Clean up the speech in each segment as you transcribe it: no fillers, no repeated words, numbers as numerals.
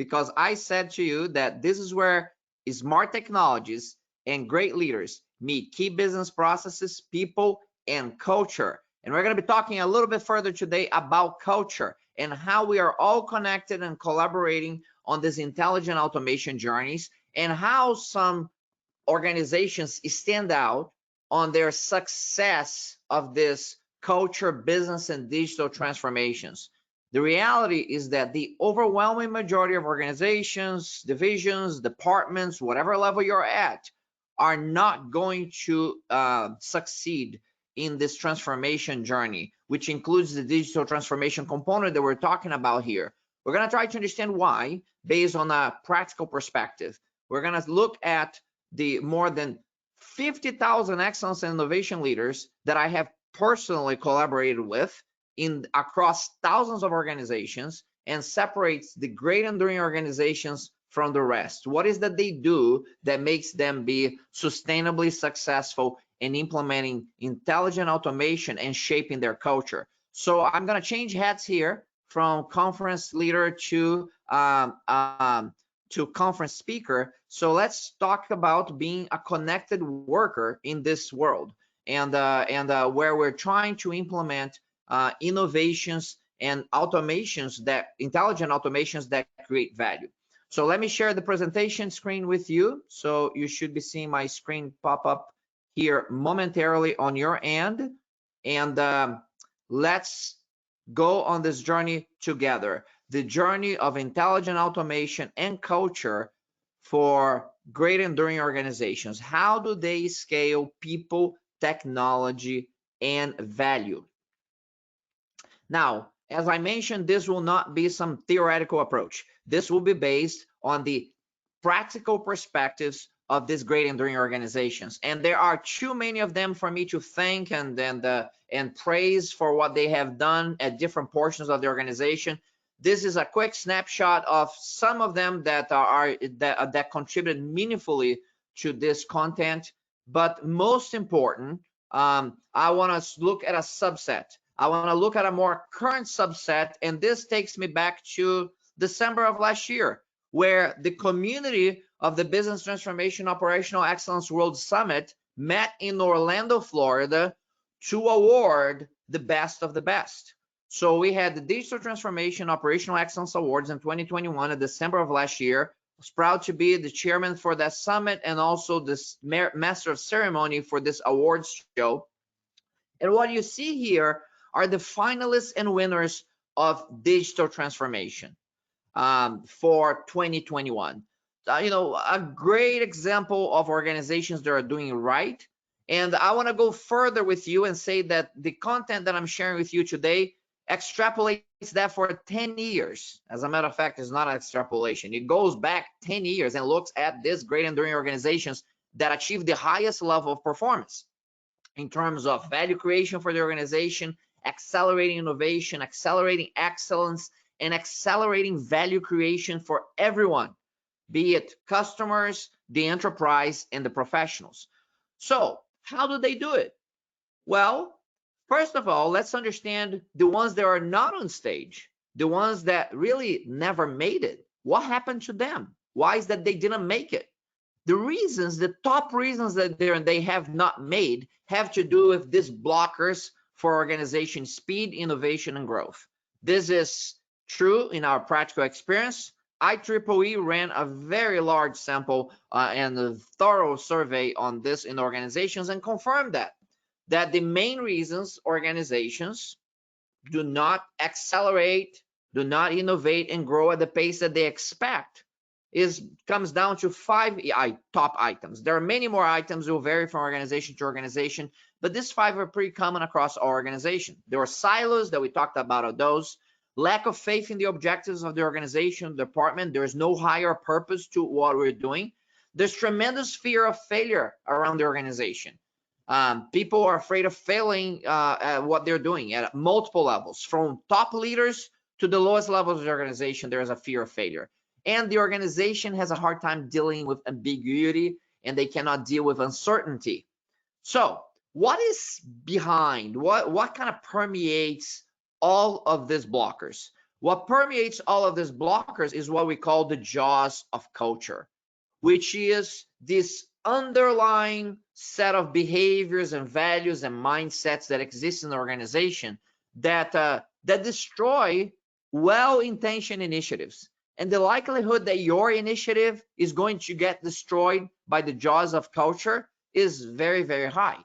because I said to you that this is where smart technologies and great leaders meet key business processes, people, and culture. And we're going to be talking a little bit further today about culture and how we are all connected and collaborating on these intelligent automation journeys, and how some organizations stand out on their success of this culture, business, and digital transformations. The reality is that the overwhelming majority of organizations, divisions, departments, whatever level you're at, are not going to succeed in this transformation journey, which includes the digital transformation component that we're talking about here. We're going to try to understand why based on a practical perspective. We're going to look at the more than 50,000 excellence and innovation leaders that I have personally collaborated with across thousands of organizations, and separates the great enduring organizations from the rest. What is that they do that makes them be sustainably successful in implementing intelligent automation and shaping their culture? So I'm going to change hats here from conference leader to conference speaker. So let's talk about being a connected worker in this world, and where we're trying to implement innovations and automations, that intelligent automations that create value. So let me share the presentation screen with you. So you should be seeing my screen pop up here momentarily on your end, and let's go on this journey together. The journey of intelligent automation and culture for great enduring organizations. How do they scale people, technology, and value? Now, as I mentioned, this will not be some theoretical approach. This will be based on the practical perspectives of these great enduring organizations. And there are too many of them for me to thank and praise for what they have done at different portions of the organization. This is a quick snapshot of some of them that contributed meaningfully to this content. But most important, I want to look at a subset. I want to look at a more current subset, and this takes me back to December of last year, where the community of the Business Transformation Operational Excellence World Summit met in Orlando, Florida, to award the best of the best. So we had the Digital Transformation Operational Excellence Awards in 2021 in December of last year. I was proud to be the chairman for that summit and also this master of ceremony for this awards show. And what you see here are the finalists and winners of digital transformation for 2021. A great example of organizations that are doing right. And I want to go further with you and say that the content that I'm sharing with you today extrapolates that for 10 years. As a matter of fact, it's not an extrapolation. It goes back 10 years and looks at these great enduring organizations that achieve the highest level of performance in terms of value creation for the organization, accelerating innovation, accelerating excellence, and accelerating value creation for everyone, be it customers, the enterprise, and the professionals. So how do they do it? Well, first of all, let's understand the ones that are not on stage, the ones that really never made it. What happened to them? Why is that they didn't make it? The reasons, the top reasons that they have not made have to do with these blockers for organization speed, innovation, and growth. This is true in our practical experience. IEEE ran a very large sample and a thorough survey on this in organizations and confirmed that the main reasons organizations do not accelerate, do not innovate, and grow at the pace that they expect comes down to 5 top items. There are many more items that will vary from organization to organization, but these 5 are pretty common across all organizations. There are silos that we talked about, those. Lack of faith in the objectives of the organization, department. There is no higher purpose to what we're doing. There's tremendous fear of failure around the organization. People are afraid of failing at what they're doing at multiple levels, from top leaders to the lowest levels of the organization. There is a fear of failure. And the organization has a hard time dealing with ambiguity, and they cannot deal with uncertainty. So what is behind, what kind of permeates all of these blockers? What permeates all of these blockers is what we call the jaws of culture, which is this underlying set of behaviors and values and mindsets that exist in the organization that that destroy well-intentioned initiatives. And the likelihood that your initiative is going to get destroyed by the jaws of culture is very, very high.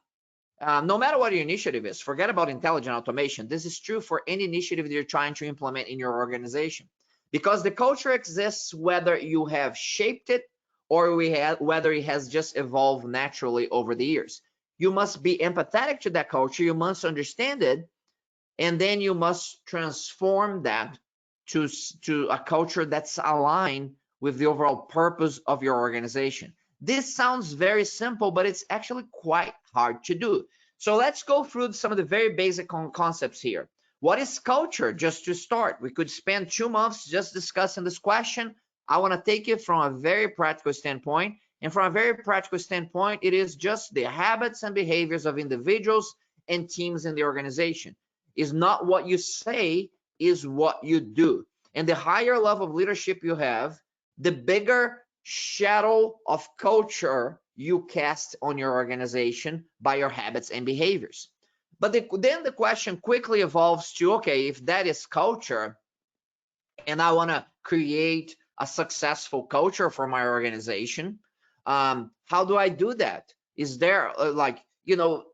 No matter what your initiative is, forget about intelligent automation. This is true for any initiative that you're trying to implement in your organization, because the culture exists whether you have shaped it or whether it has just evolved naturally over the years. You must be empathetic to that culture, you must understand it, and then you must transform that to a culture that's aligned with the overall purpose of your organization. This sounds very simple, but it's actually quite hard to do. So let's go through some of the very basic concepts here. What is culture? Just to start, we could spend 2 months just discussing this question. I want to take it from a very practical standpoint. And from a very practical standpoint, it is just the habits and behaviors of individuals and teams in the organization. It's not what you say, is what you do. And the higher level of leadership you have, the bigger shadow of culture you cast on your organization by your habits and behaviors. But then the question quickly evolves to, okay, if that is culture, and I want to create a successful culture for my organization, how do I do that? Is there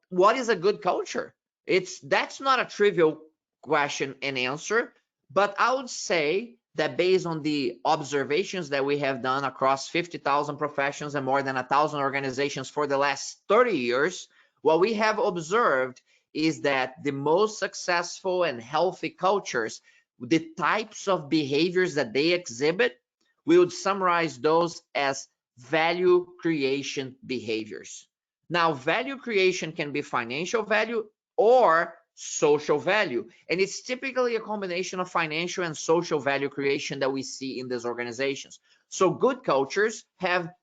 what is a good culture? That's not a trivial question and answer, but I would say that based on the observations that we have done across 50,000 professions and more than 1,000 organizations for the last 30 years, what we have observed is that the most successful and healthy cultures, the types of behaviors that they exhibit, we would summarize those as value creation behaviors. Now, value creation can be financial value or social value, and it's typically a combination of financial and social value creation that we see in these organizations. So good cultures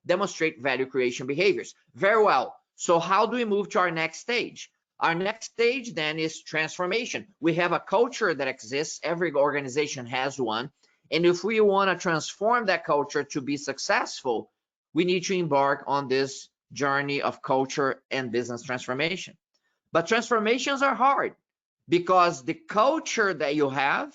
demonstrate value creation behaviors. Very well. So how do we move to our next stage? Our next stage then is transformation. We have a culture that exists. Every organization has one. And if we want to transform that culture to be successful, we need to embark on this journey of culture and business transformation. But transformations are hard because the culture that you have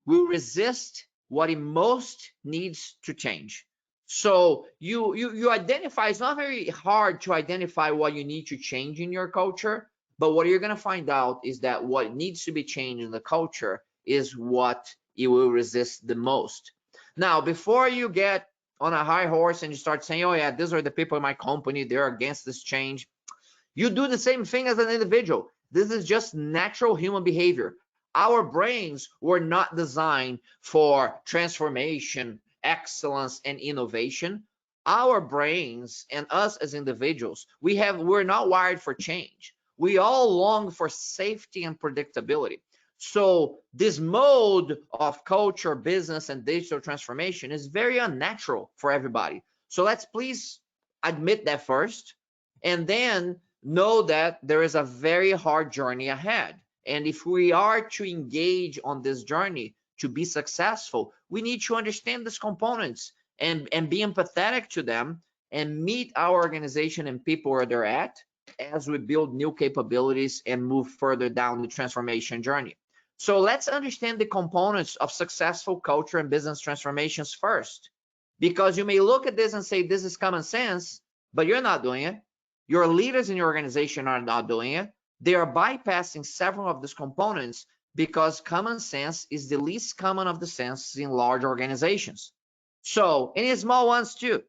will resist what it most needs to change. So you identify, it's not very hard to identify what you need to change in your culture, but what you're going to find out is that what needs to be changed in the culture is what it will resist the most. Now, before you get on a high horse and you start saying, oh yeah, these are the people in my company, they're against this change, you do the same thing as an individual. This is just natural human behavior. Our brains were not designed for transformation, excellence, and innovation. Our brains and us as individuals, we're not wired for change. We all long for safety and predictability. So this mode of culture, business, and digital transformation is very unnatural for everybody. So let's please admit that first, and then know that there is a very hard journey ahead. And if we are to engage on this journey to be successful, we need to understand these components and be empathetic to them and meet our organization and people where they're at as we build new capabilities and move further down the transformation journey. So let's understand the components of successful culture and business transformations first, because you may look at this and say, this is common sense, but you're not doing it. Your leaders in your organization are not doing it. They are bypassing several of these components because common sense is the least common of the senses in large organizations. So, and in small ones too.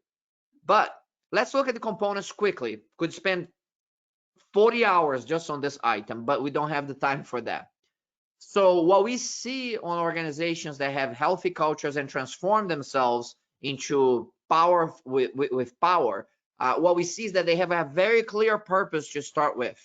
But let's look at the components quickly. Could spend 40 hours just on this item, but we don't have the time for that. So what we see on organizations that have healthy cultures and transform themselves into power with power, what we see is that they have a very clear purpose to start with.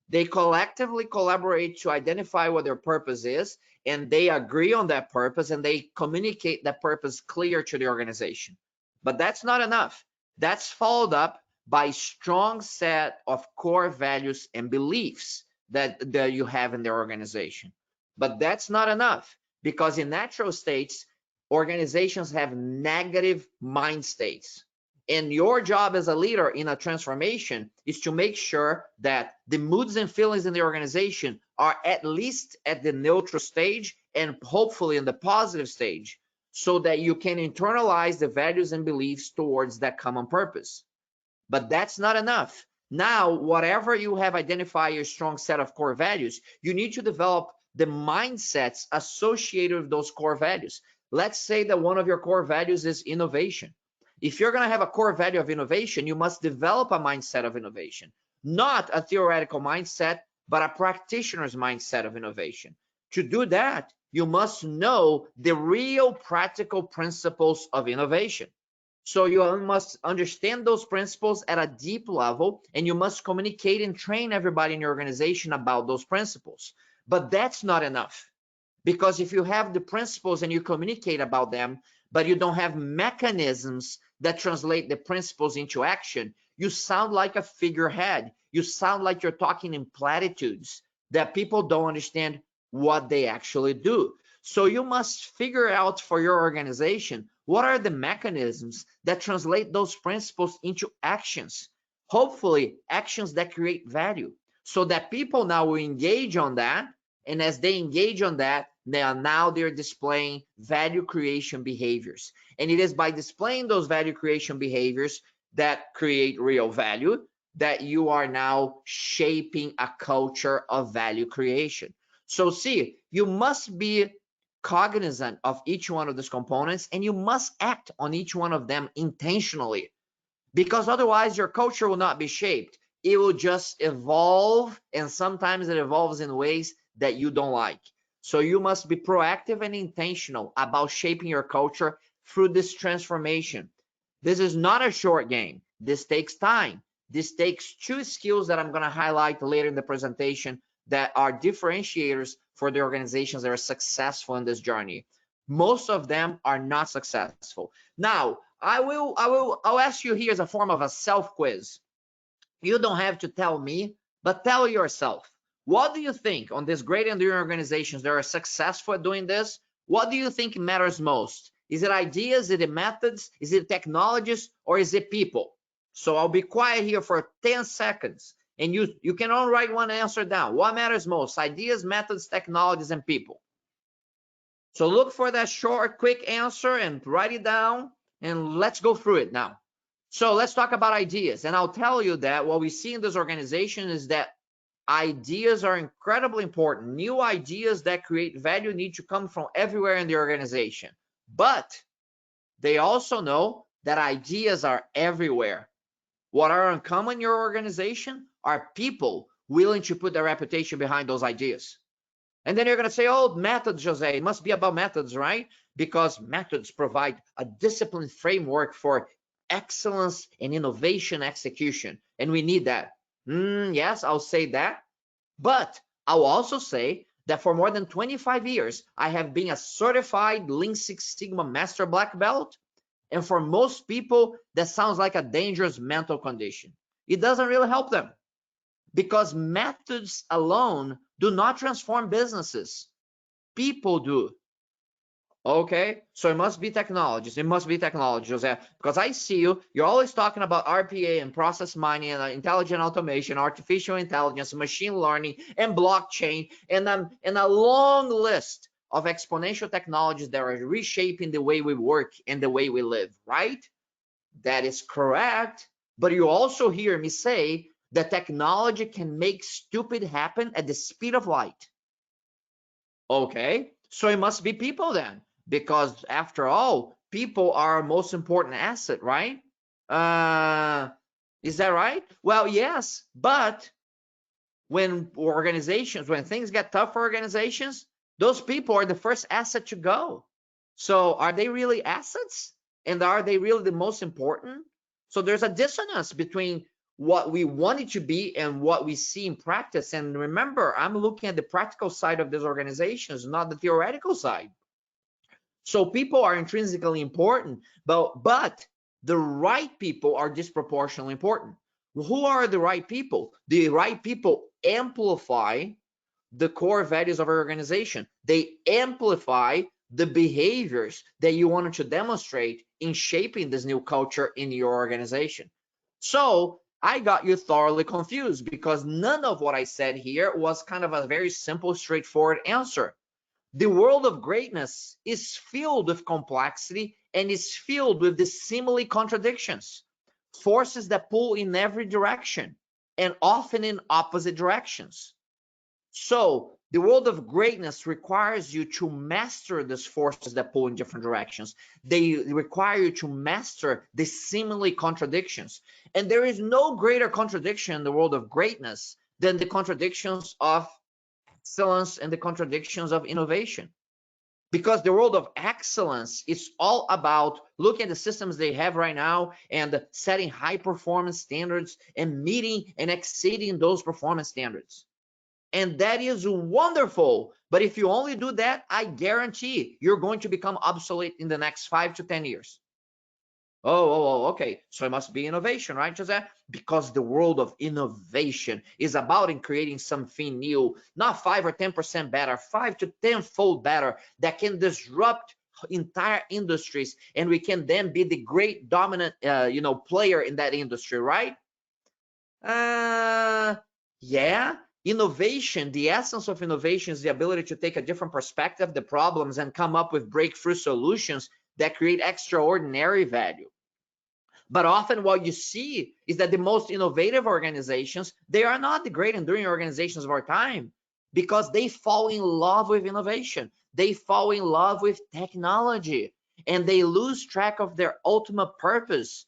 They collectively collaborate to identify what their purpose is, and they agree on that purpose, and they communicate that purpose clear to the organization. But that's not enough. That's followed up by a strong set of core values and beliefs that you have in the organization. But that's not enough. because in natural states, organizations have negative mind states. And your job as a leader in a transformation is to make sure that the moods and feelings in the organization are at least at the neutral stage and hopefully in the positive stage, so that you can internalize the values and beliefs towards that common purpose. But that's not enough. Now, whatever you have identified your strong set of core values, you need to develop the mindsets associated with those core values. Let's say that one of your core values is innovation. If you're going to have a core value of innovation, you must develop a mindset of innovation, not a theoretical mindset, but a practitioner's mindset of innovation. To do that, you must know the real practical principles of innovation. So you must understand those principles at a deep level, and you must communicate and train everybody in your organization about those principles. But that's not enough, because if you have the principles and you communicate about them, but you don't have mechanisms that translate the principles into action, you sound like a figurehead. You sound like you're talking in platitudes that people don't understand what they actually do. So you must figure out for your organization, what are the mechanisms that translate those principles into actions? Hopefully, actions that create value, so that people now will engage on that. And as they engage on that, they're displaying value creation behaviors. And it is by displaying those value creation behaviors that create real value that you are now shaping a culture of value creation. So see, you must be cognizant of each one of these components, and you must act on each one of them intentionally, because otherwise your culture will not be shaped. It will just evolve, and sometimes it evolves in ways that you don't like. So you must be proactive and intentional about shaping your culture through this transformation. This is not a short game. This takes time. This takes two skills that I'm going to highlight later in the presentation that are differentiators for the organizations that are successful in this journey. Most of them are not successful. Now, I'll ask you here as a form of a self-quiz. You don't have to tell me, but tell yourself. What do you think on these great enduring organizations that are successful at doing this? What do you think matters most? Is it ideas, is it methods, is it technologies, or is it people? So I'll be quiet here for 10 seconds, and you can only write one answer down. What matters most? Ideas, methods, technologies, and people. So look for that short, quick answer and write it down, and let's go through it now. So let's talk about ideas. And I'll tell you that what we see in this organization is that ideas are incredibly important. New ideas that create value need to come from everywhere in the organization. But they also know that ideas are everywhere. What are uncommon in your organization are people willing to put their reputation behind those ideas. And then you're going to say, oh, methods, Jose, it must be about methods, right? Because methods provide a disciplined framework for excellence and innovation execution. And we need that. Yes, I'll say that. But I'll also say that for more than 25 years, I have been a certified Lean Six Sigma Master Black Belt. And for most people, that sounds like a dangerous mental condition. It doesn't really help them, because methods alone do not transform businesses. People do. Okay, so it must be technologies. It must be technology, Jose, because I see you're always talking about RPA and process mining and intelligent automation, artificial intelligence, machine learning, and blockchain, and a long list of exponential technologies that are reshaping the way we work and the way we live, right? That is correct. But you also hear me say that technology can make stupid happen at the speed of light. Okay, so it must be people then, because after all, people are our most important asset, right? Is that right? Well, yes, but when things get tough for organizations, those people are the first asset to go. So are they really assets? And are they really the most important? So there's a dissonance between what we want it to be and what we see in practice. And remember, I'm looking at the practical side of these organizations, not the theoretical side. So people are intrinsically important, but the right people are disproportionately important. Who are the right people? The right people amplify the core values of our organization. They amplify the behaviors that you wanted to demonstrate in shaping this new culture in your organization. So I got you thoroughly confused because none of what I said here was kind of a very simple, straightforward answer. The world of greatness is filled with complexity and is filled with the seemingly contradictions, forces that pull in every direction and often in opposite directions. So the world of greatness requires you to master these forces that pull in different directions. They require you to master the seemingly contradictions. And there is no greater contradiction in the world of greatness than the contradictions of excellence and the contradictions of innovation. Because the world of excellence is all about looking at the systems they have right now and setting high performance standards and meeting and exceeding those performance standards. And that is wonderful. But if you only do that, I guarantee you're going to become obsolete in the next 5 to 10 years. Okay. So it must be innovation, right, José? Because the world of innovation is about in creating something new, not 5 or 10% better, 5 to 10-fold better that can disrupt entire industries, and we can then be the great dominant, player in that industry, right? Yeah. Innovation, the essence of innovation is the ability to take a different perspective of the problems and come up with breakthrough solutions that create extraordinary value. But often what you see is that the most innovative organizations, they are not the great enduring organizations of our time because they fall in love with innovation. They fall in love with technology and they lose track of their ultimate purpose.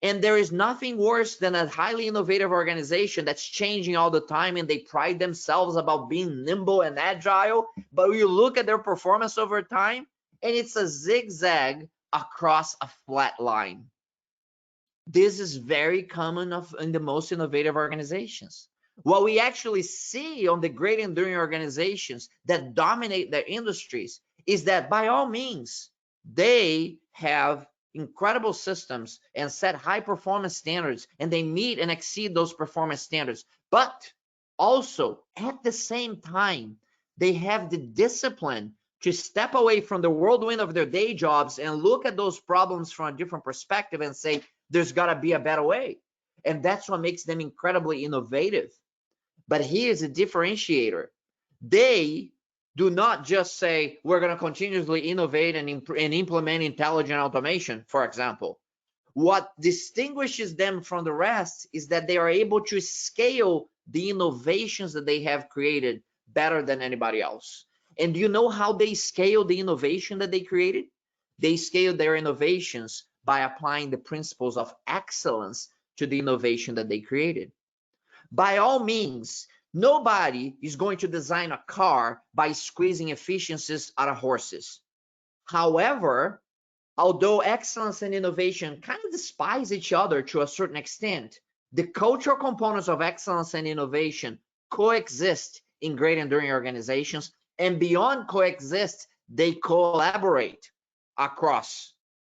And there is nothing worse than a highly innovative organization that's changing all the time and they pride themselves about being nimble and agile. But you look at their performance over time and it's a zigzag across a flat line. This is very common in the most innovative organizations. What we actually see on the great enduring organizations that dominate their industries is that by all means, they have incredible systems and set high performance standards and they meet and exceed those performance standards. But also at the same time, they have the discipline to step away from the whirlwind of their day jobs and look at those problems from a different perspective and say, there's got to be a better way. And that's what makes them incredibly innovative. But here's a differentiator. They do not just say, we're going to continuously innovate and implement intelligent automation, for example. What distinguishes them from the rest is that they are able to scale the innovations that they have created better than anybody else. And do you know how they scale the innovation that they created? They scale their innovations by applying the principles of excellence to the innovation that they created. By all means, nobody is going to design a car by squeezing efficiencies out of horses. However, although excellence and innovation kind of despise each other to a certain extent, the cultural components of excellence and innovation coexist in great enduring organizations, and beyond coexist, they collaborate across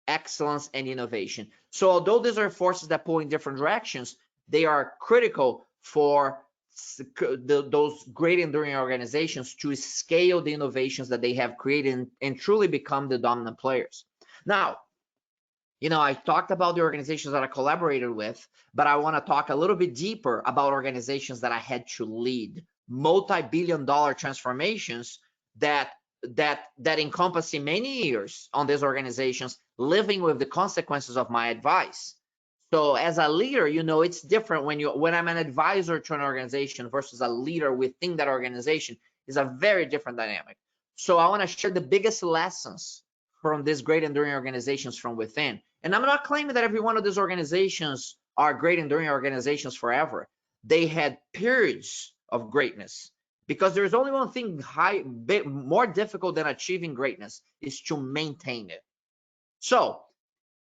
excellence and innovation. So although these are forces that pull in different directions, they are critical for those great enduring organizations to scale the innovations that they have created and truly become the dominant players. Now, I talked about the organizations that I collaborated with, but I want to talk a little bit deeper about organizations that I had to lead, multi-billion-dollar transformations that encompass many years on these organizations, living with the consequences of my advice. So as a leader, it's different when I'm an advisor to an organization versus a leader within that organization is a very different dynamic. So I want to share the biggest lessons from these great enduring organizations from within. And I'm not claiming that every one of these organizations are great enduring organizations forever. They had periods of greatness because there's only one thing more difficult than achieving greatness is to maintain it. So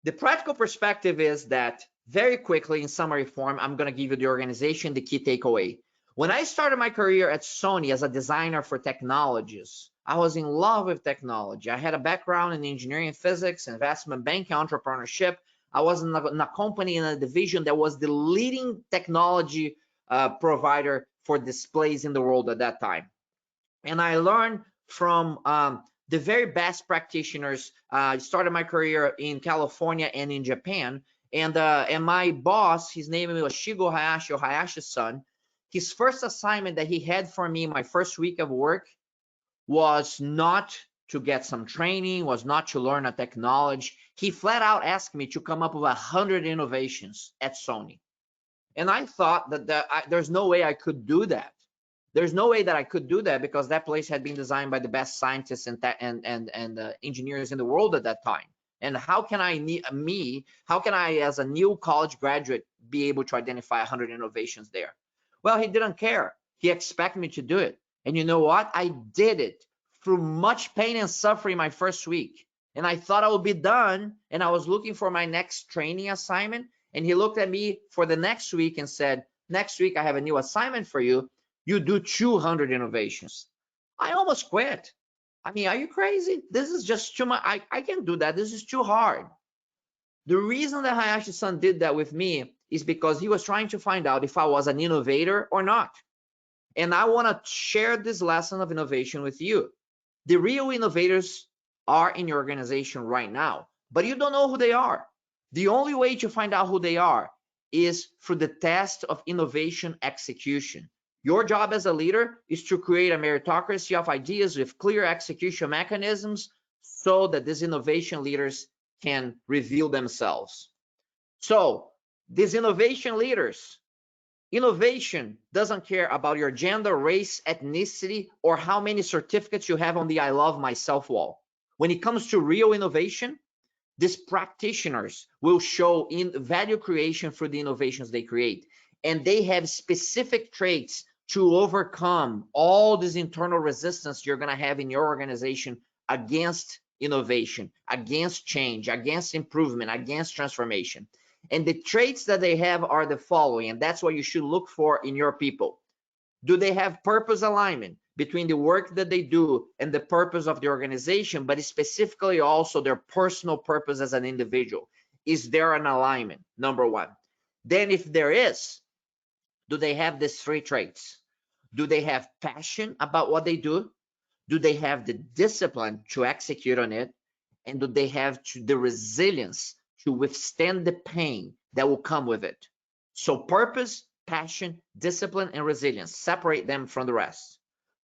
the practical perspective is that very quickly in summary form, I'm going to give you the organization, the key takeaway. When I started my career at Sony as a designer for technologies, I was in love with technology. I had a background in engineering and physics, investment banking, entrepreneurship. I was in a company in a division that was the leading technology provider for displays in the world at that time. And I learned from the very best practitioners. I started my career in California and in Japan. And my boss, his name was Shigo Hayashi, or Hayashi's son. His first assignment that he had for me my first week of work was not to get some training, was not to learn a technology. He flat out asked me to come up with 100 innovations at Sony. And I thought that there's no way I could do that. There's no way that I could do that, because that place had been designed by the best scientists and engineers in the world at that time. And how can I, as a new college graduate, be able to identify 100 innovations there? Well, he didn't care. He expected me to do it. And you know what? I did it through much pain and suffering my first week. And I thought I would be done. And I was looking for my next training assignment. And he looked at me for the next week and said, next week, I have a new assignment for you. You do 200 innovations. I almost quit. I mean, are you crazy? This is just too much. I can't do that. This is too hard. The reason that Hayashi-san did that with me is because he was trying to find out if I was an innovator or not. And I want to share this lesson of innovation with you. The real innovators are in your organization right now, but you don't know who they are. The only way to find out who they are is through the test of innovation execution. Your job as a leader is to create a meritocracy of ideas with clear execution mechanisms so that these innovation leaders can reveal themselves. So these innovation leaders, innovation doesn't care about your gender, race, ethnicity, or how many certificates you have on the I love myself wall. When it comes to real innovation, these practitioners will show in value creation through the innovations they create. And they have specific traits to overcome all this internal resistance you're going to have in your organization against innovation, against change, against improvement, against transformation. And the traits that they have are the following, and that's what you should look for in your people. Do they have purpose alignment between the work that they do and the purpose of the organization, but specifically also their personal purpose as an individual? Is there an alignment? Number one. Then if there is, do they have these three traits? Do they have passion about what they do? Do they have the discipline to execute on it? And do they have the resilience to withstand the pain that will come with it? So purpose, passion, discipline, and resilience. Separate them from the rest.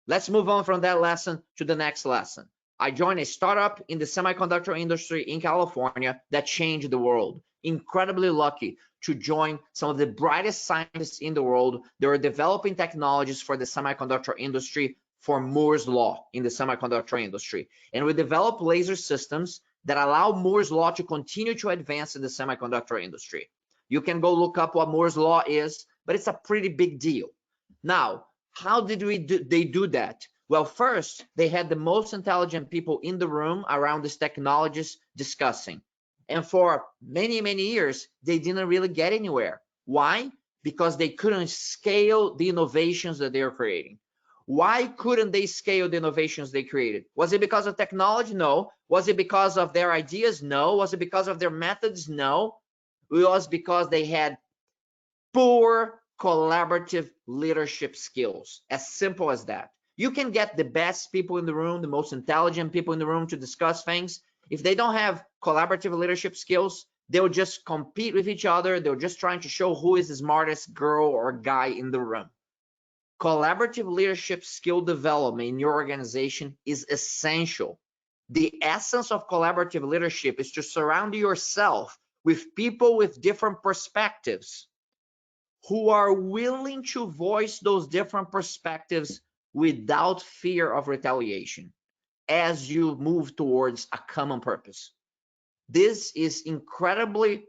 Let's move on from that lesson to the next lesson. I joined a startup in the semiconductor industry in California that changed the world. Incredibly lucky to join some of the brightest scientists in the world. They were developing technologies for the semiconductor industry, for Moore's law in the semiconductor industry. And we developed laser systems that allow Moore's law to continue to advance in the semiconductor industry. You can go look up what Moore's law is, but it's a pretty big deal. Now, how did they do that? Well, first, they had the most intelligent people in the room around these technologies discussing. And for many, many years, they didn't really get anywhere. Why? Because they couldn't scale the innovations that they were creating. Why couldn't they scale the innovations they created? Was it because of technology? No. Was it because of their ideas? No. Was it because of their methods? No. It was because they had poor collaborative leadership skills. As simple as that. You can get the best people in the room, the most intelligent people in the room to discuss things. If they don't have collaborative leadership skills, they'll just compete with each other. They're just trying to show who is the smartest girl or guy in the room. Collaborative leadership skill development in your organization is essential. The essence of collaborative leadership is to surround yourself with people with different perspectives who are willing to voice those different perspectives without fear of retaliation as you move towards a common purpose. This is incredibly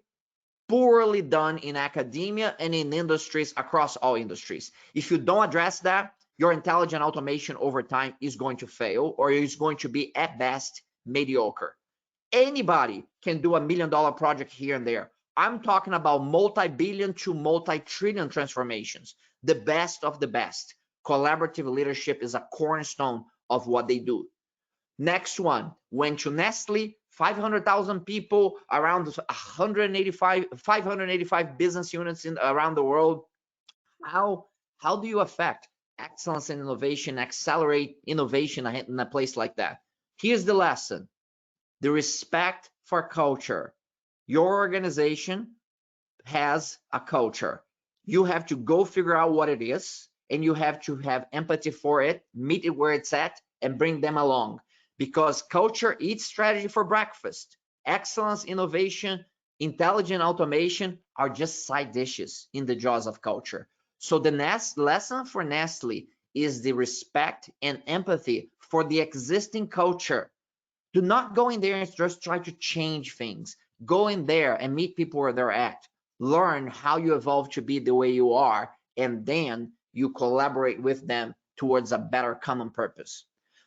poorly done in academia and in industries across all industries. If you don't address that, your intelligent automation over time is going to fail, or is going to be at best mediocre. Anybody can do $1 million project here and there. I'm talking about multi-billion to multi-trillion transformations, the best of the best. Collaborative leadership is a cornerstone of what they do. Next one, went to Nestle, 500,000 people, around 585 business units around the world. How How do you affect excellence and innovation, accelerate innovation in a place like that? Here's the lesson: the respect for culture. Your organization has a culture. You have to go figure out what it is, and you have to have empathy for it, meet it where it's at, and bring them along. Because culture eats strategy for breakfast. Excellence, innovation, intelligent automation are just side dishes in the jaws of culture. So the next lesson for Nestle is the respect and empathy for the existing culture. Do not go in there and just try to change things. Go in there and meet people where they're at. Learn how you evolve to be the way you are, and then you collaborate with them towards a better common purpose.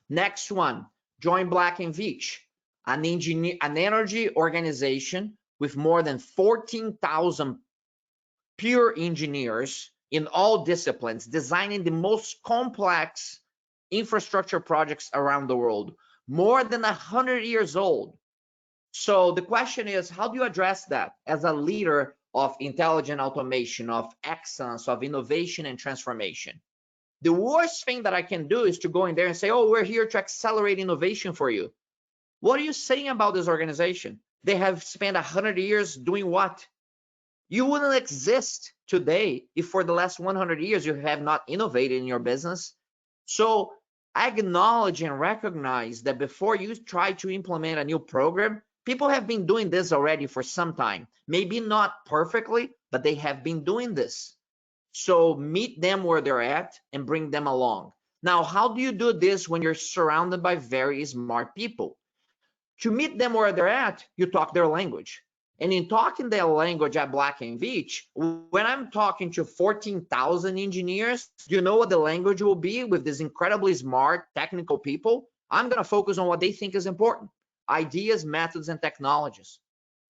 Next one, join Black & Veatch, an energy organization with more than 14,000 pure engineers in all disciplines, designing the most complex infrastructure projects around the world, more than 100 years old. So the question is, how do you address that as a leader of intelligent automation, of excellence, of innovation and transformation? The worst thing that I can do is to go in there and say, oh, we're here to accelerate innovation for you. What are you saying about this organization? They have spent 100 years doing what? You wouldn't exist today if for the last 100 years you have not innovated in your business. So acknowledge and recognize that before you try to implement a new program, people have been doing this already for some time. Maybe not perfectly, but they have been doing this. So meet them where they're at and bring them along. Now, how do you do this when you're surrounded by very smart people? To meet them where they're at, you talk their language. And in talking their language at Black & Veatch, when I'm talking to 14,000 engineers, you know what the language will be with these incredibly smart technical people? I'm going to focus on what they think is important: ideas, methods, and technologies.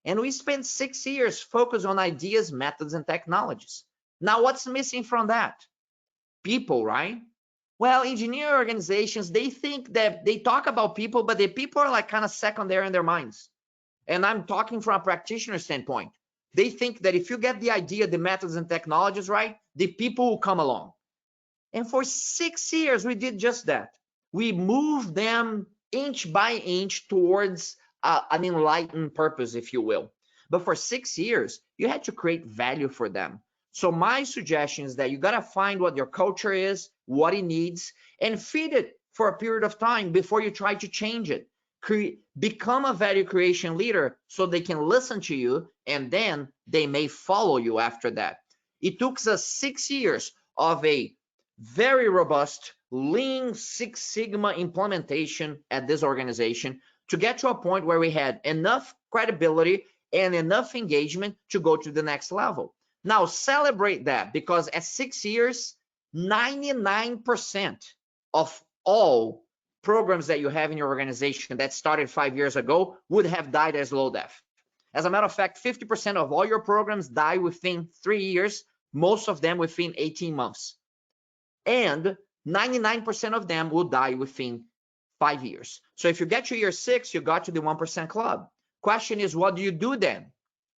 And we spent 6 years focused on ideas, methods, and technologies. Now, what's missing from that? People, right? Well, engineering organizations, they think that they talk about people, but the people are like kind of secondary in their minds. And I'm talking from a practitioner standpoint. They think that if you get the idea, the methods and technologies right, the people will come along. And for 6 years, we did just that. We moved them inch by inch towards an enlightened purpose, if you will. But for 6 years, you had to create value for them. So my suggestion is that you got to find what your culture is, what it needs, and feed it for a period of time before you try to change it. Become a value creation leader so they can listen to you, and then they may follow you after that. It took us 6 years of a very robust Lean Six Sigma implementation at this organization to get to a point where we had enough credibility and enough engagement to go to the next level. Now celebrate that, because at 6 years, 99% of all programs that you have in your organization that started 5 years ago would have died as low death. As a matter of fact, 50% of all your programs die within 3 years, most of them within 18 months. And 99% of them will die within 5 years. So if you get to year 6, you got to the 1% club. Question is, what do you do then?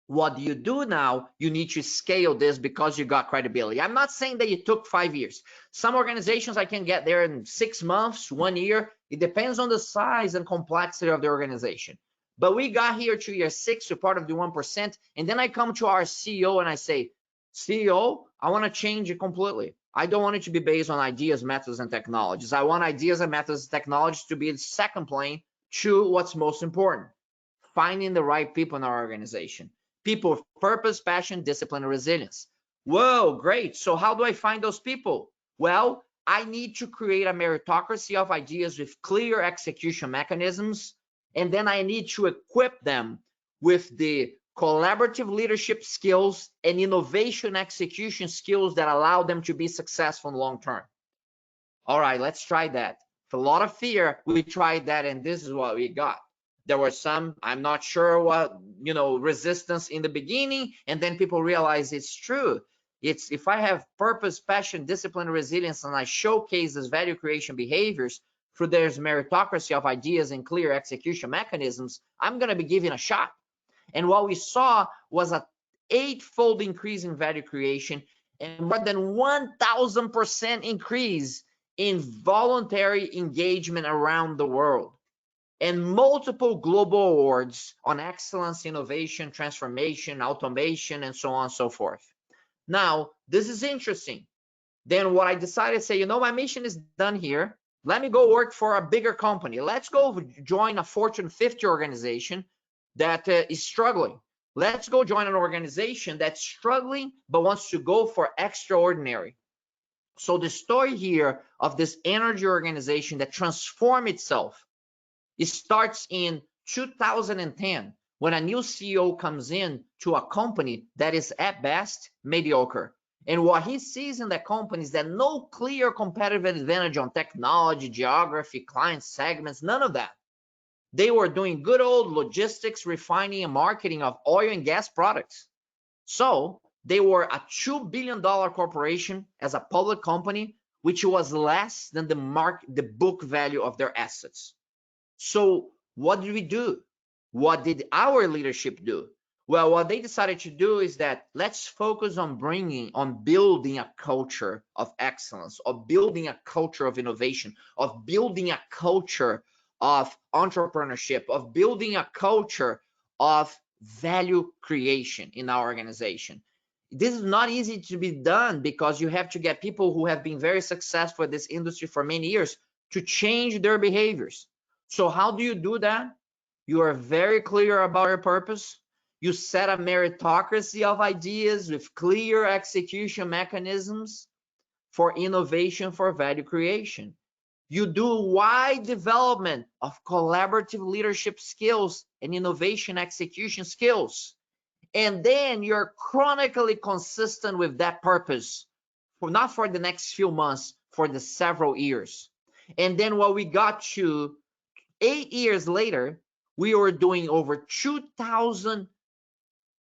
What do you do now? You need to scale this because you got credibility. I'm not saying that it took 5 years. Some organizations I can get there in 6 months, 1 year. It depends on the size and complexity of the organization. But we got here to year 6, we're part of the 1%. And then I come to our CEO and I say, CEO, I want to change it completely. I don't want it to be based on ideas, methods, and technologies. I want ideas and methods and technologies to be the second plane to what's most important: finding the right people in our organization. People with purpose, passion, discipline, and resilience. Whoa, great. So how do I find those people? Well, I need to create a meritocracy of ideas with clear execution mechanisms. And then I need to equip them with the collaborative leadership skills and innovation execution skills that allow them to be successful in the long term. All right, let's try that. With a lot of fear, we tried that, and this is what we got. There were some, I'm not sure what, resistance in the beginning, and then people realize it's true. It's if I have purpose, passion, discipline, resilience, and I showcase these value creation behaviors through there's meritocracy of ideas and clear execution mechanisms, I'm going to be given a shot. And what we saw was a 8-fold increase in value creation and more than 1,000% increase in voluntary engagement around the world, and multiple global awards on excellence, innovation, transformation, automation, and so on and so forth. Now, this is interesting. Then what I decided to say, you know, my mission is done here. Let me go work for a bigger company. Let's go join a Fortune 50 organization that is struggling. Let's go join an organization that's struggling but wants to go for extraordinary. So the story here of this energy organization that transformed itself, it starts in 2010 when a new CEO comes in to a company that is at best mediocre. And what he sees in that company is that no clear competitive advantage on technology, geography, client segments, none of that. They were doing good old logistics, refining, and marketing of oil and gas products. So they were a $2 billion corporation as a public company, which was less than the book value of their assets. So what did we do? What did our leadership do? Well, what they decided to do is that let's focus on building a culture of excellence, of building a culture of innovation, of building a culture of entrepreneurship, of building a culture of value creation in our organization. This is not easy to be done because you have to get people who have been very successful in this industry for many years to change their behaviors. So how do you do that? You are very clear about your purpose. You set a meritocracy of ideas with clear execution mechanisms for innovation, for value creation. You do wide development of collaborative leadership skills and innovation execution skills. And then you're chronically consistent with that purpose, not for the next few months, for the several years. And then what we got to 8 years later, we were doing over 2,000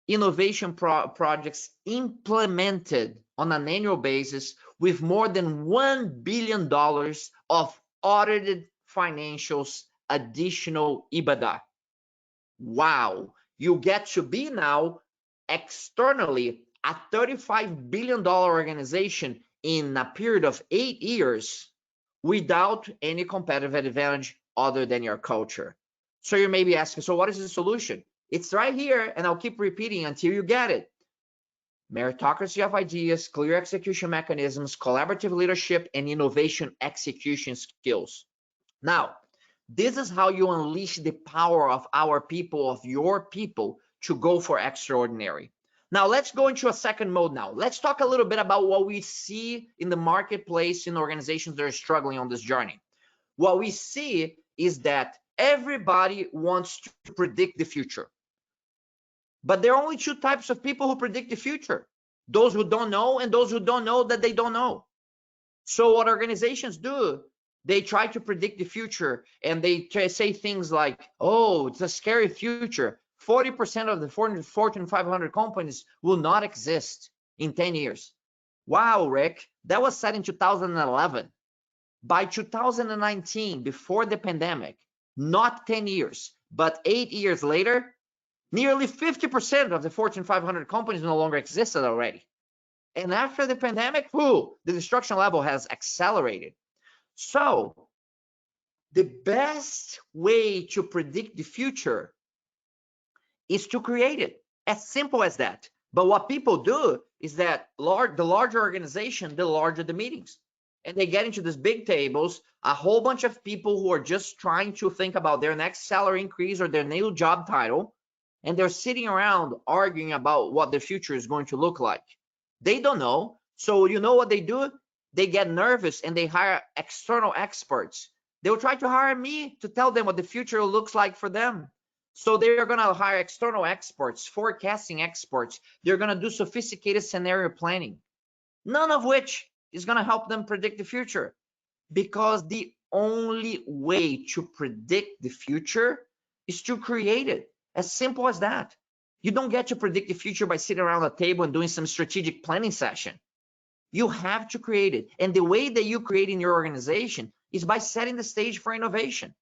innovation projects implemented on an annual basis with more than $1 billion of audited financials, additional EBITDA. Wow, you get to be now externally a $35 billion organization in a period of 8 years without any competitive advantage other than your culture. So you may be asking, so what is the solution? It's right here, and I'll keep repeating until you get it. Meritocracy of ideas, clear execution mechanisms, collaborative leadership, and innovation execution skills. Now, this is how you unleash the power of our people, of your people, to go for extraordinary. Now, let's go into a second mode now. Let's talk a little bit about what we see in the marketplace in organizations that are struggling on this journey. What we see is that everybody wants to predict the future. But there are only two types of people who predict the future: those who don't know and those who don't know that they don't know. So what organizations do, they try to predict the future, and they say things like, oh, it's a scary future. 40% of the Fortune 500 companies will not exist in 10 years. Wow, Rick, that was said in 2011. By 2019, before the pandemic, not 10 years, but 8 years later, nearly 50% of the Fortune 500 companies no longer existed already. And after the pandemic, the destruction level has accelerated. So the best way to predict the future is to create it. As simple as that. But what people do is that the larger organization, the larger the meetings. And they get into these big tables, a whole bunch of people who are just trying to think about their next salary increase or their new job title. And they're sitting around arguing about what the future is going to look like. They don't know. So you know what they do? They get nervous and they hire external experts. They'll try to hire me to tell them what the future looks like for them. So they're going to hire external experts, forecasting experts. They're going to do sophisticated scenario planning, none of which is going to help them predict the future, because the only way to predict the future is to create it. As simple as that. You don't get to predict the future by sitting around a table and doing some strategic planning session. You have to create it. And the way that you create in your organization is by setting the stage for innovation,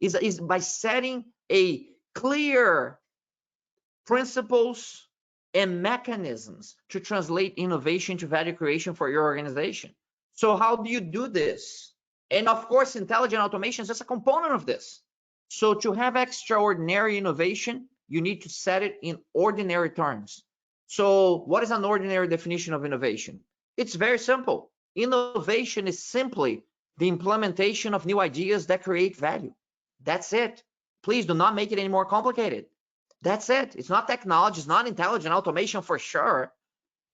is by setting a clear principles and mechanisms to translate innovation to value creation for your organization. So how do you do this? And of course, intelligent automation is just a component of this. So to have extraordinary innovation, you need to set it in ordinary terms. So what is an ordinary definition of innovation? It's very simple. Innovation is simply the implementation of new ideas that create value. That's it. Please do not make it any more complicated. That's it. It's not technology. It's not intelligent automation for sure.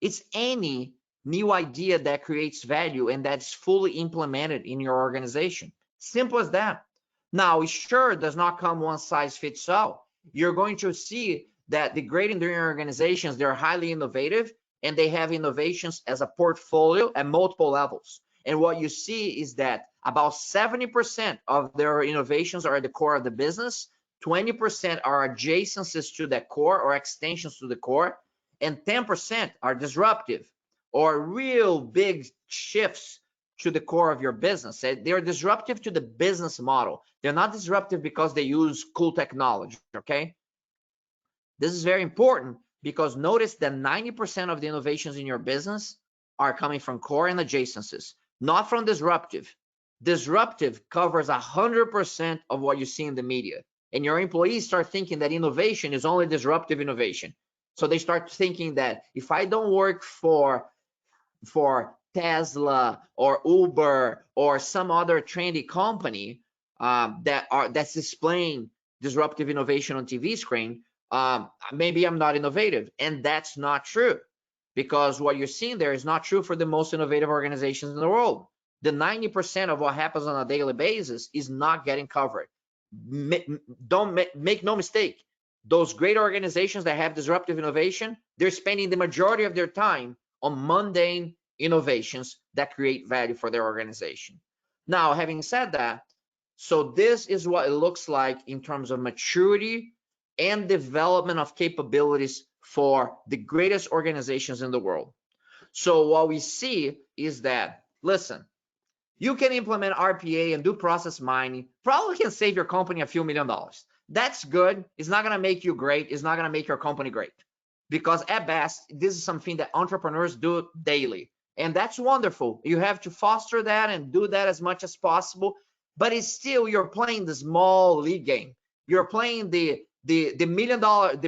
It's any new idea that creates value and that's fully implemented in your organization. Simple as that. Now, it sure does not come one size fits all. You're going to see that the great enduring organizations, they're highly innovative and they have innovations as a portfolio at multiple levels. And what you see is that about 70% of their innovations are at the core of the business, 20% are adjacencies to the core or extensions to the core, and 10% are disruptive or real big shifts to the core of your business. They're disruptive to the business model. They're not disruptive because they use cool technology, okay? This is very important because notice that 90% of the innovations in your business are coming from core and adjacencies, not from disruptive. Disruptive covers 100% of what you see in the media. And your employees start thinking that innovation is only disruptive innovation. So they start thinking that if I don't work for Tesla or Uber or some other trendy company that's displaying disruptive innovation on TV screen, maybe I'm not innovative. And that's not true, because what you're seeing there is not true for the most innovative organizations in the world. The 90% of what happens on a daily basis is not getting covered. Don't make no mistake. Those great organizations that have disruptive innovation, they're spending the majority of their time on mundane innovations that create value for their organization. Now, having said that, so this is what it looks like in terms of maturity and development of capabilities for the greatest organizations in the world. So what we see is that, listen, you can implement RPA and do process mining, probably can save your company a few $1,000,000. That's good. It's not going to make you great. It's not going to make your company great, because at best, this is something that entrepreneurs do daily. And that's wonderful. You have to foster that and do that as much as possible. But it's still, you're playing the small league game. You're playing the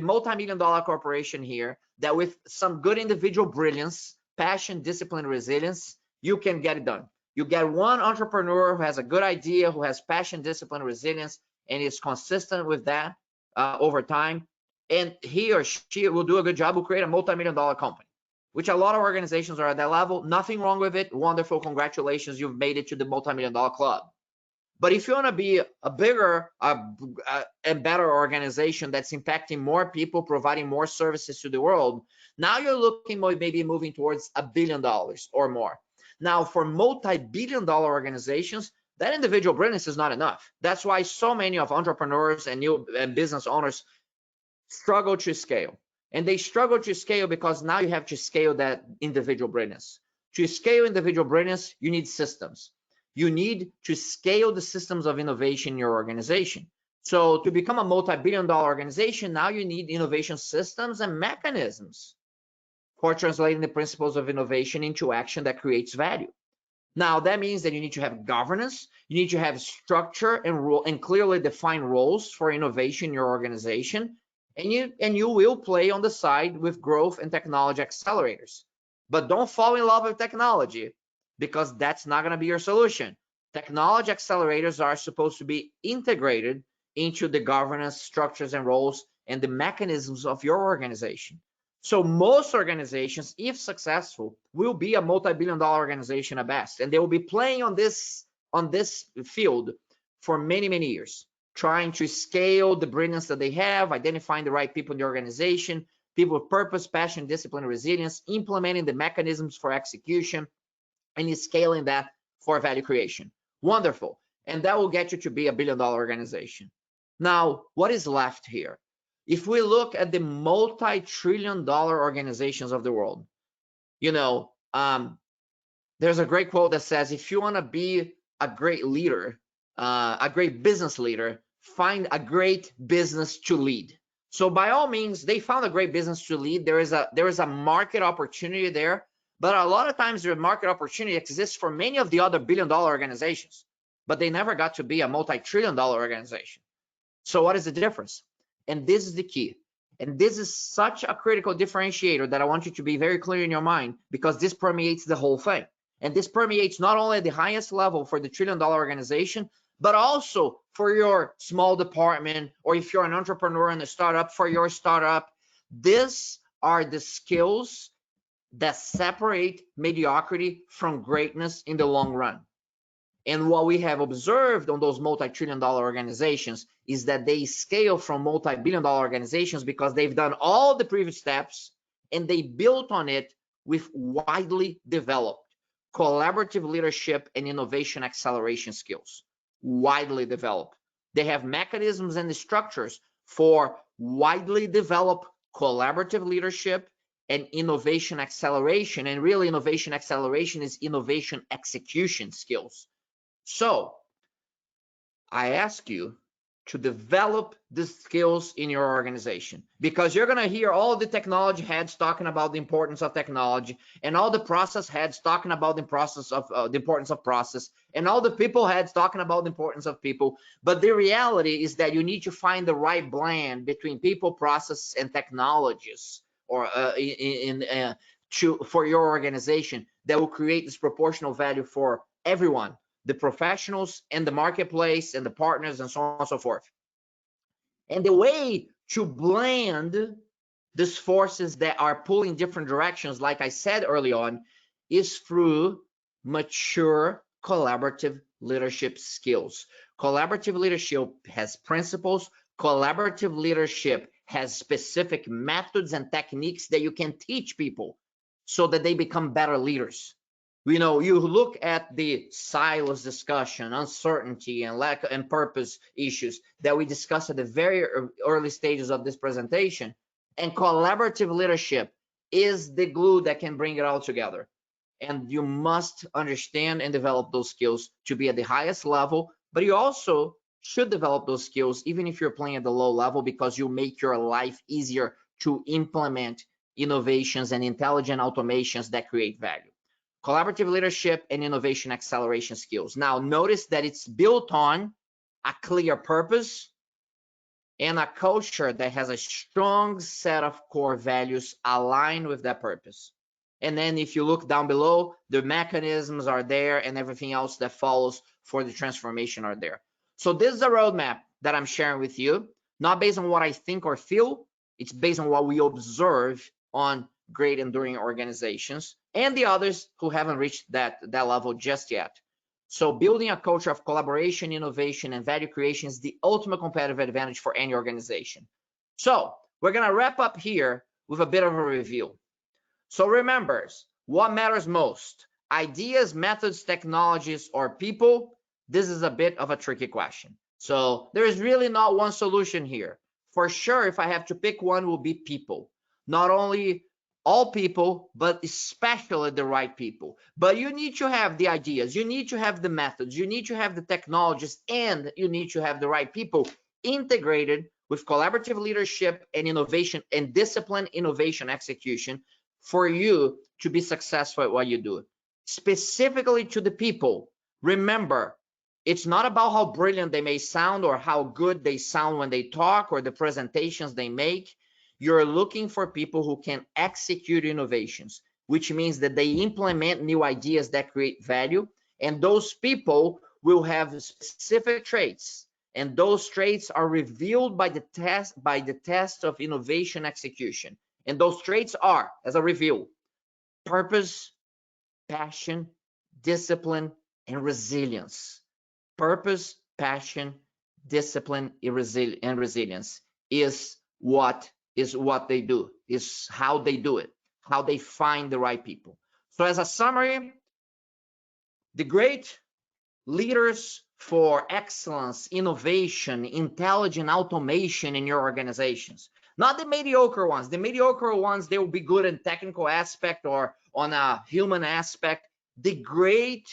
multi-million-dollar corporation here that with some good individual brilliance, passion, discipline, resilience, you can get it done. You get one entrepreneur who has a good idea, who has passion, discipline, resilience, and is consistent with that over time, and he or she will do a good job, will create a multi-million-dollar company, which a lot of organizations are at that level. Nothing wrong with it. Wonderful. Congratulations. You've made it to the multi-million-dollar club. But if you want to be a bigger and better organization that's impacting more people, providing more services to the world, now you're looking maybe moving towards $1 billion or more. Now, for multi-billion-dollar organizations, that individual brilliance is not enough. That's why so many of entrepreneurs and new business owners struggle to scale. And they struggle to scale because now you have to scale that individual brilliance. To scale individual brilliance, you need systems. You need to scale the systems of innovation in your organization. So to become a multi-billion-dollar organization, now you need innovation systems and mechanisms for translating the principles of innovation into action that creates value. Now, that means that you need to have governance, you need to have structure and clearly defined roles for innovation in your organization, and you will play on the side with growth and technology accelerators. But don't fall in love with technology, because that's not going to be your solution. Technology accelerators are supposed to be integrated into the governance structures and roles and the mechanisms of your organization. So most organizations, if successful, will be a multi-billion-dollar organization at best, and they will be playing on this field for many, many years, trying to scale the brilliance that they have, identifying the right people in the organization, people with purpose, passion, discipline, resilience, implementing the mechanisms for execution, and scaling that for value creation. Wonderful. And that will get you to be a billion-dollar organization. Now, what is left here? If we look at the multi-trillion-dollar organizations of the world, there's a great quote that says, if you want to be a great leader, a great business leader, find a great business to lead. So by all means, they found a great business to lead. There is a market opportunity there, but a lot of times the market opportunity exists for many of the other billion-dollar organizations, but they never got to be a multi-trillion-dollar organization. So what is the difference? And this is the key. And this is such a critical differentiator that I want you to be very clear in your mind, because this permeates the whole thing. And this permeates not only at the highest level for the trillion-dollar organization, but also for your small department, or if you're an entrepreneur in a startup, for your startup. These are the skills that separate mediocrity from greatness in the long run. And what we have observed on those multi-trillion-dollar organizations is that they scale from multi-billion-dollar organizations because they've done all the previous steps and they built on it with widely developed collaborative leadership and innovation acceleration skills. Widely developed. They have mechanisms and structures for widely developed collaborative leadership and innovation acceleration. And really, innovation acceleration is innovation execution skills. So I ask you to develop the skills in your organization, because you're going to hear all the technology heads talking about the importance of technology, and all the process heads talking about the importance of process, and all the people heads talking about the importance of people. But the reality is that you need to find the right blend between people, process, and technologies, or for your organization, that will create this proportional value for everyone, the professionals and the marketplace and the partners and so on and so forth. And the way to blend these forces that are pulling different directions, like I said early on, is through mature collaborative leadership skills. Collaborative leadership has principles. Collaborative leadership has specific methods and techniques that you can teach people so that they become better leaders. You know, you look at the silos discussion, uncertainty and lack and purpose issues that we discussed at the very early stages of this presentation, and collaborative leadership is the glue that can bring it all together. And you must understand and develop those skills to be at the highest level, but you also should develop those skills even if you're playing at the low level, because you make your life easier to implement innovations and intelligent automations that create value. Collaborative leadership and innovation acceleration skills. Now, notice that it's built on a clear purpose and a culture that has a strong set of core values aligned with that purpose. And then if you look down below, the mechanisms are there and everything else that follows for the transformation are there. So this is a roadmap that I'm sharing with you, not based on what I think or feel. It's based on what we observe on great enduring organizations and the others who haven't reached that level just yet. So building a culture of collaboration, innovation, and value creation is the ultimate competitive advantage for any organization. So we're going to wrap up here with a bit of a review. So remember, what matters most? Ideas, methods, technologies, or people? This is a bit of a tricky question. So there is really not one solution here. For sure, if I have to pick one, will be people. Not only all people, but especially the right people. But you need to have the ideas, you need to have the methods, you need to have the technologies, and you need to have the right people integrated with collaborative leadership and innovation and disciplined innovation execution for you to be successful at what you do. Specifically to the people, remember, it's not about how brilliant they may sound or how good they sound when they talk or the presentations they make. You're looking for people who can execute innovations, which means that they implement new ideas that create value. And those people will have specific traits. And those traits are revealed by the test of innovation execution. And those traits are, as a review, purpose, passion, discipline, and resilience. Purpose, passion, discipline, and resilience is what they do, is how they do it, how they find the right people. So as a summary, the great leaders for excellence, innovation, intelligent automation in your organizations, not the mediocre ones. The mediocre ones, they will be good in technical aspect or on a human aspect. The great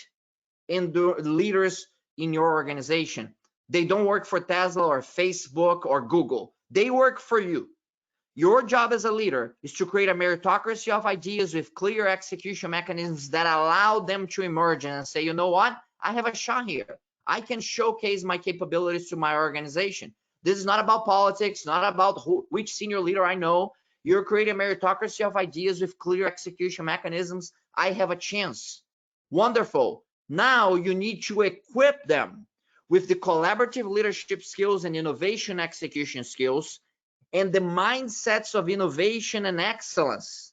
leaders in your organization, they don't work for Tesla or Facebook or Google. They work for you. Your job as a leader is to create a meritocracy of ideas with clear execution mechanisms that allow them to emerge and say, you know what? I have a shot here. I can showcase my capabilities to my organization. This is not about politics, not about which senior leader I know. You're creating a meritocracy of ideas with clear execution mechanisms. I have a chance. Wonderful. Now you need to equip them with the collaborative leadership skills and innovation execution skills and the mindsets of innovation and excellence.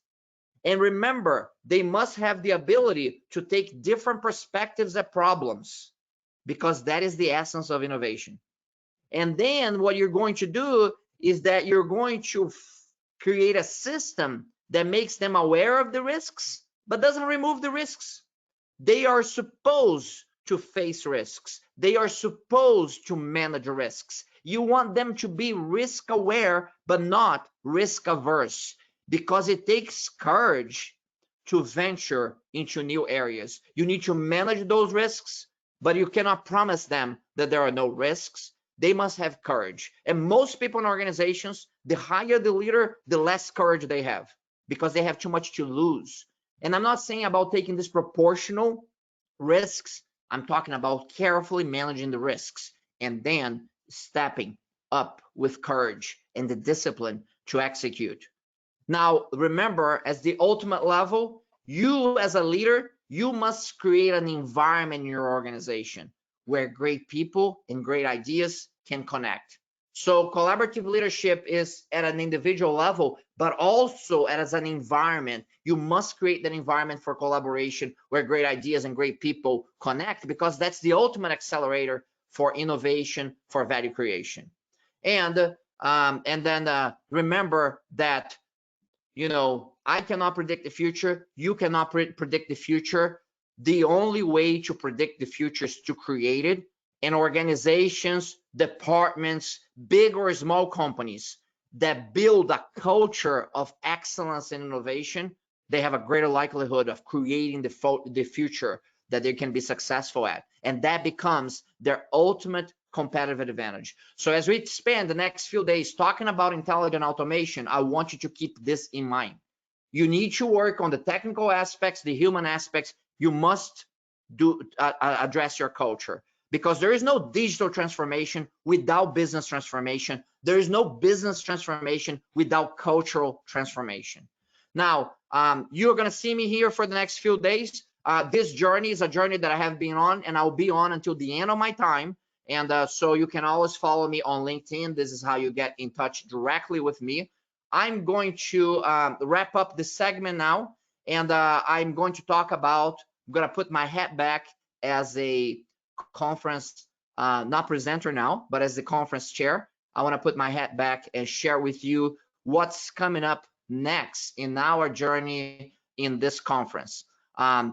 And remember, they must have the ability to take different perspectives at problems, because that is the essence of innovation. And then what you're going to do is that you're going to create a system that makes them aware of the risks, but doesn't remove the risks. They are supposed to face risks. They are supposed to manage risks. You want them to be risk aware, but not risk averse, because it takes courage to venture into new areas. You need to manage those risks, but you cannot promise them that there are no risks. They must have courage. And most people in organizations, the higher the leader, the less courage they have, because they have too much to lose. And I'm not saying about taking disproportional risks. I'm talking about carefully managing the risks and then stepping up with courage and the discipline to execute. Now, remember, as the ultimate level, you as a leader, you must create an environment in your organization where great people and great ideas can connect. So collaborative leadership is at an individual level, but also as an environment. You must create that environment for collaboration where great ideas and great people connect, because that's the ultimate accelerator for innovation, for value creation. And then remember that, I cannot predict the future. You cannot predict the future. The only way to predict the future is to create it. And organizations, departments, big or small companies that build a culture of excellence and innovation, they have a greater likelihood of creating the future that they can be successful at. And that becomes their ultimate competitive advantage. So as we spend the next few days talking about intelligent automation, I want you to keep this in mind. You need to work on the technical aspects, the human aspects. You must address your culture, because there is no digital transformation without business transformation. There is no business transformation without cultural transformation. Now, you're going to see me here for the next few days. This journey is a journey that I have been on, and I'll be on until the end of my time. And so you can always follow me on LinkedIn. This is how you get in touch directly with me. I'm going to wrap up this segment now, and I'm going to talk about, I'm going to put my hat back as a conference, not presenter now, but as the conference chair. I want to put my hat back and share with you what's coming up next in our journey in this conference.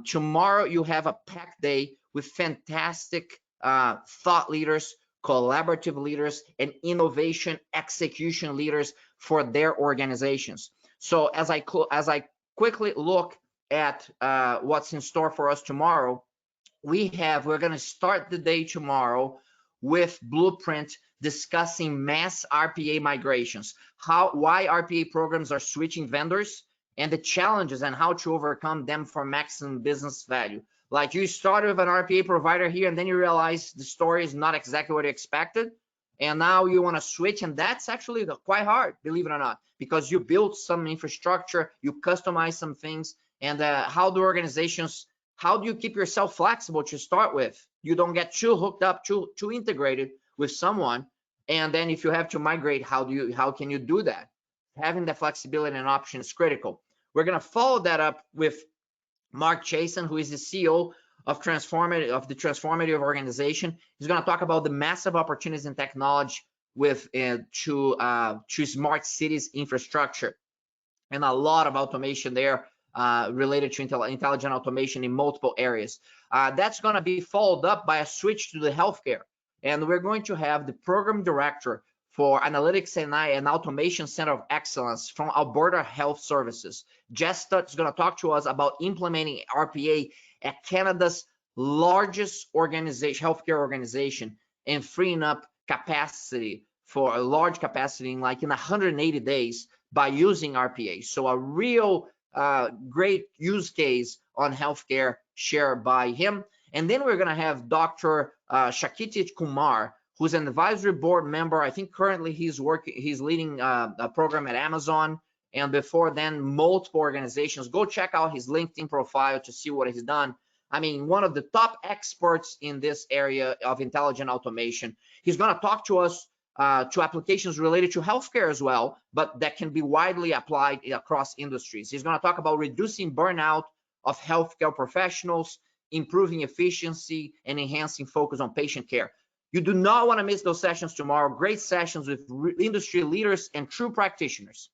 Tomorrow you have a packed day with fantastic thought leaders, collaborative leaders, and innovation execution leaders for their organizations. So as I quickly look at what's in store for us tomorrow, we're going to start the day tomorrow with Blueprint discussing mass RPA migrations, why RPA programs are switching vendors, and the challenges and how to overcome them for maximum business value. Like, you started with an RPA provider here, and then you realize the story is not exactly what you expected, and now you want to switch, and that's actually quite hard, believe it or not, because you built some infrastructure, you customize some things, and how do you keep yourself flexible to start with? You don't get too hooked up, too integrated with someone, and then if you have to migrate, how can you do that? Having the flexibility and option is critical. We're going to follow that up with Mark Chasen, who is the CEO of the Transformative Organization. He's going to talk about the massive opportunities in technology with to smart cities infrastructure, and a lot of automation there related to intelligent automation in multiple areas. That's going to be followed up by a switch to the healthcare, and we're going to have the program director for Analytics and Automation Center of Excellence from Alberta Health Services. Jessica is going to talk to us about implementing RPA at Canada's largest healthcare organization, and freeing up capacity for a large capacity in 180 days by using RPA. So a real great use case on healthcare shared by him. And then we're going to have Dr. Shakiti Kumar, who's an advisory board member. I think currently he's leading a program at Amazon, and before then multiple organizations. Go check out his LinkedIn profile to see what he's done. I mean, one of the top experts in this area of intelligent automation. He's going to talk to us to applications related to healthcare as well, but that can be widely applied across industries. He's going to talk about reducing burnout of healthcare professionals, improving efficiency, and enhancing focus on patient care. You do not want to miss those sessions tomorrow. Great sessions with industry leaders and true practitioners.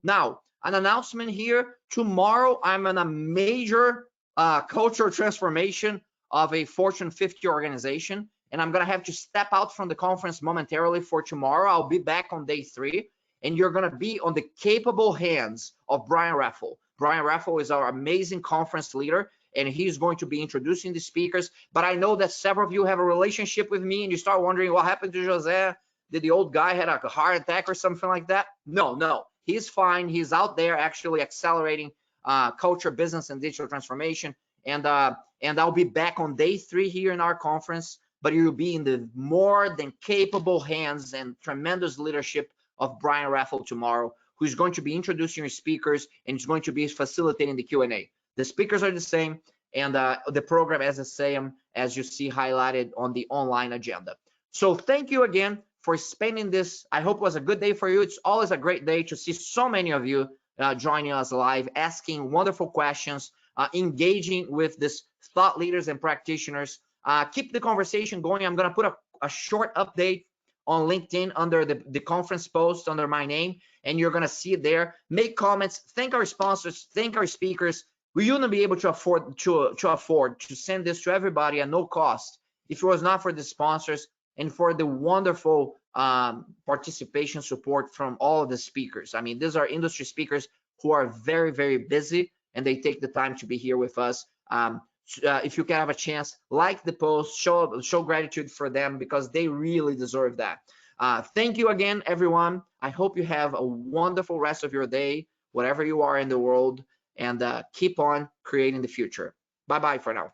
Now, an announcement here. Tomorrow, I'm on a major cultural transformation of a Fortune 50 organization, and I'm going to have to step out from the conference momentarily for tomorrow. I'll be back on day 3, and you're going to be on the capable hands of Brian Raffel. Brian Raffel is our amazing conference leader, and he's going to be introducing the speakers. But I know that several of you have a relationship with me, and you start wondering what happened to José. Did the old guy had a heart attack or something like that? No, he's fine. He's out there actually accelerating culture, business, and digital transformation. And I'll be back on day 3 here in our conference, but you'll be in the more than capable hands and tremendous leadership of Brian Raffel tomorrow, who's going to be introducing your speakers and is going to be facilitating the Q&A. The speakers are the same, and the program is the same as you see highlighted on the online agenda. So thank you again for spending this. I hope it was a good day for you. It's always a great day to see so many of you joining us live, asking wonderful questions, engaging with these thought leaders and practitioners. Keep the conversation going. I'm going to put a short update on LinkedIn under the conference post under my name, and you're going to see it there. Make comments, thank our sponsors, thank our speakers. We wouldn't be able to afford to send this to everybody at no cost if it was not for the sponsors and for the wonderful participation support from all of the speakers. I mean, these are industry speakers who are very, very busy, and they take the time to be here with us. If you can have a chance, like the post, show gratitude for them, because they really deserve that. Thank you again, everyone. I hope you have a wonderful rest of your day, wherever you are in the world, and keep on creating the future. Bye-bye for now.